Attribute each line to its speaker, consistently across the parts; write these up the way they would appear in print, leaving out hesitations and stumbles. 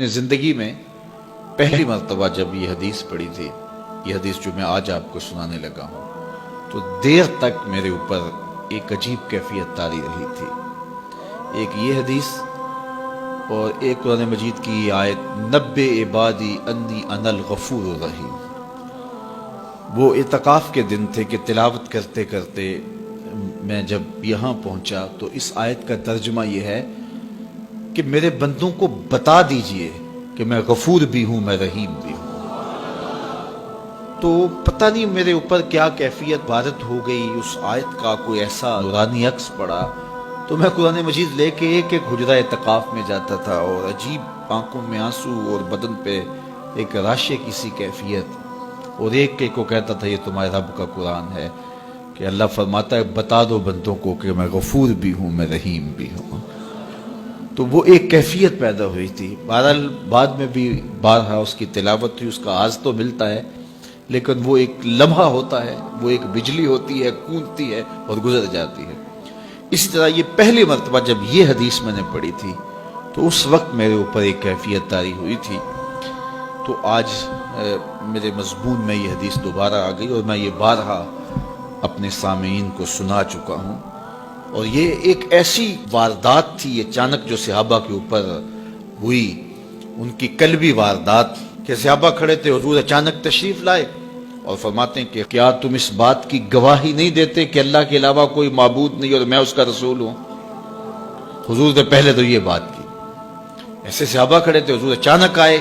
Speaker 1: زندگی میں پہلی مرتبہ جب یہ حدیث پڑھی تھی، یہ حدیث جو میں آج آپ کو سنانے لگا ہوں، تو دیر تک میرے اوپر ایک عجیب کیفیت طاری رہی تھی۔ ایک یہ حدیث اور ایک قرآن مجید کی آیت نبّئ عبادی انی انا الغفور الرحیم۔ وہ اعتکاف کے دن تھے کہ تلاوت کرتے کرتے میں جب یہاں پہنچا تو اس آیت کا ترجمہ یہ ہے کہ میرے بندوں کو بتا دیجئے کہ میں غفور بھی ہوں، میں رحیم بھی ہوں۔ تو پتہ نہیں میرے اوپر کیا کیفیت وارد ہو گئی، اس آیت کا کوئی ایسا نورانی عکس پڑا تو میں قرآن مجید لے کے ایک ایک حجرہ اعتکاف میں جاتا تھا، اور عجیب آنکھوں میں آنسو اور بدن پہ ایک راشے کی سی کیفیت، اور ایک کو کہتا تھا یہ تمہارے رب کا قرآن ہے کہ اللہ فرماتا ہے بتا دو بندوں کو کہ میں غفور بھی ہوں، میں رحیم بھی ہوں۔ تو وہ ایک کیفیت پیدا ہوئی تھی۔ بہرحال بعد میں بھی بارہا اس کی تلاوت ہوئی، اس کا آز تو ملتا ہے، لیکن وہ ایک لمحہ ہوتا ہے، وہ ایک بجلی ہوتی ہے، کونتی ہے اور گزر جاتی ہے۔ اسی طرح یہ پہلی مرتبہ جب یہ حدیث میں نے پڑھی تھی تو اس وقت میرے اوپر ایک کیفیت طاری ہوئی تھی۔ تو آج میرے مضمون میں یہ حدیث دوبارہ آ گئی اور میں یہ بارہا اپنے سامعین کو سنا چکا ہوں، اور یہ ایک ایسی واردات تھی اچانک جو صحابہ کے اوپر ہوئی، ان کی قلبی واردات کہ صحابہ کھڑے تھے، حضور اچانک تشریف لائے اور فرماتے ہیں کہ کیا تم اس بات کی گواہی نہیں دیتے کہ اللہ کے علاوہ کوئی معبود نہیں اور میں اس کا رسول ہوں؟ حضور نے پہلے تو یہ بات کی، ایسے صحابہ کھڑے تھے، حضور اچانک آئے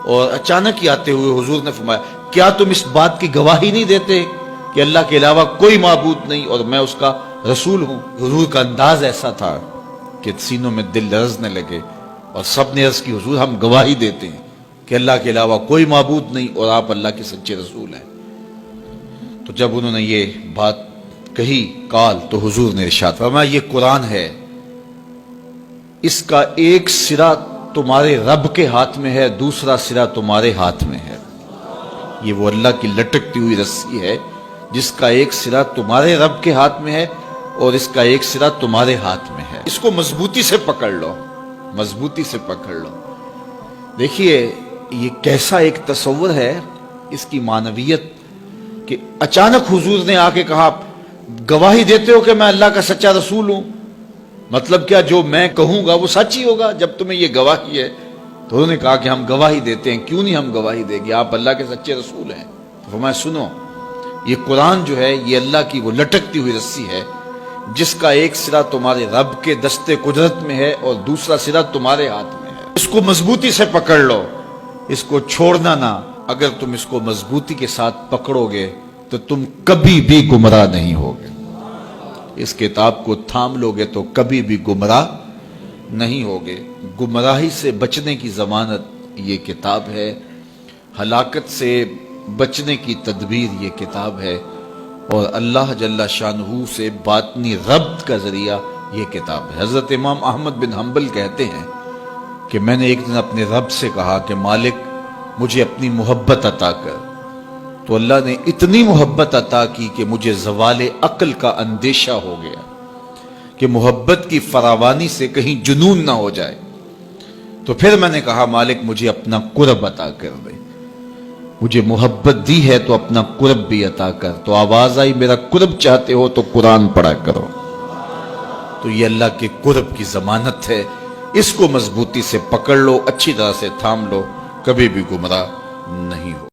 Speaker 1: اور اچانک ہی آتے ہوئے حضور نے فرمایا کیا تم اس بات کی گواہی نہیں دیتے کہ اللہ کے علاوہ کوئی معبود نہیں اور میں اس کا رسول ہوں؟ حضور کا انداز ایسا تھا کہ سینوں میں دل لرزنے لگے، اور سب نے عرض کی حضور ہم گواہی دیتے ہیں کہ اللہ کے علاوہ کوئی معبود نہیں اور آپ اللہ کے سچے رسول ہیں۔ تو جب انہوں نے یہ بات کہی قال، تو حضور نے ارشاد فرمایا یہ قرآن ہے، اس کا ایک سرا تمہارے رب کے ہاتھ میں ہے، دوسرا سرا تمہارے ہاتھ میں ہے۔ یہ وہ اللہ کی لٹکتی ہوئی رسی ہے جس کا ایک سرا تمہارے رب کے ہاتھ میں ہے اور اس کا ایک سرا تمہارے ہاتھ میں ہے، اس کو مضبوطی سے پکڑ لو، مضبوطی سے پکڑ لو۔ دیکھیے یہ کیسا ایک تصور ہے اس کی معنویت کہ اچانک حضور نے آ کے کہا گواہی دیتے ہو کہ میں اللہ کا سچا رسول ہوں، مطلب کیا جو میں کہوں گا وہ سچ ہی ہوگا جب تمہیں یہ گواہی ہے؟ تو انہوں نے کہا کہ ہم گواہی دیتے ہیں۔ کیوں نہیں ہم گواہی دیں گے، آپ اللہ کے سچے رسول ہیں۔ تو فرمایا سنو، یہ قرآن جو ہے یہ اللہ کی وہ لٹکتی ہوئی رسی ہے جس کا ایک سرا تمہارے رب کے دستے قدرت میں ہے اور دوسرا سرا تمہارے ہاتھ میں ہے، اس کو مضبوطی سے پکڑ لو، اس کو چھوڑنا نہ۔ اگر تم اس کو مضبوطی کے ساتھ پکڑو گے تو تم کبھی بھی گمراہ نہیں ہوگے، اس کتاب کو تھام لو گے تو کبھی بھی گمراہ نہیں ہوگے۔ گمراہی سے بچنے کی ضمانت یہ کتاب ہے، ہلاکت سے بچنے کی تدبیر یہ کتاب ہے، اور اللہ جل شانہ سے باطنی ربط کا ذریعہ یہ کتاب ہے۔ حضرت امام احمد بن حنبل کہتے ہیں کہ میں نے ایک دن اپنے رب سے کہا کہ مالک مجھے اپنی محبت عطا کر، تو اللہ نے اتنی محبت عطا کی کہ مجھے زوال عقل کا اندیشہ ہو گیا کہ محبت کی فراوانی سے کہیں جنون نہ ہو جائے۔ تو پھر میں نے کہا مالک مجھے اپنا قرب عطا کر دے، مجھے محبت دی ہے تو اپنا قرب بھی عطا کر۔ تو آواز آئی میرا قرب چاہتے ہو تو قرآن پڑھا کرو۔ تو یہ اللہ کے قرب کی ضمانت ہے، اس کو مضبوطی سے پکڑ لو، اچھی طرح سے تھام لو، کبھی بھی گمراہ نہیں ہو۔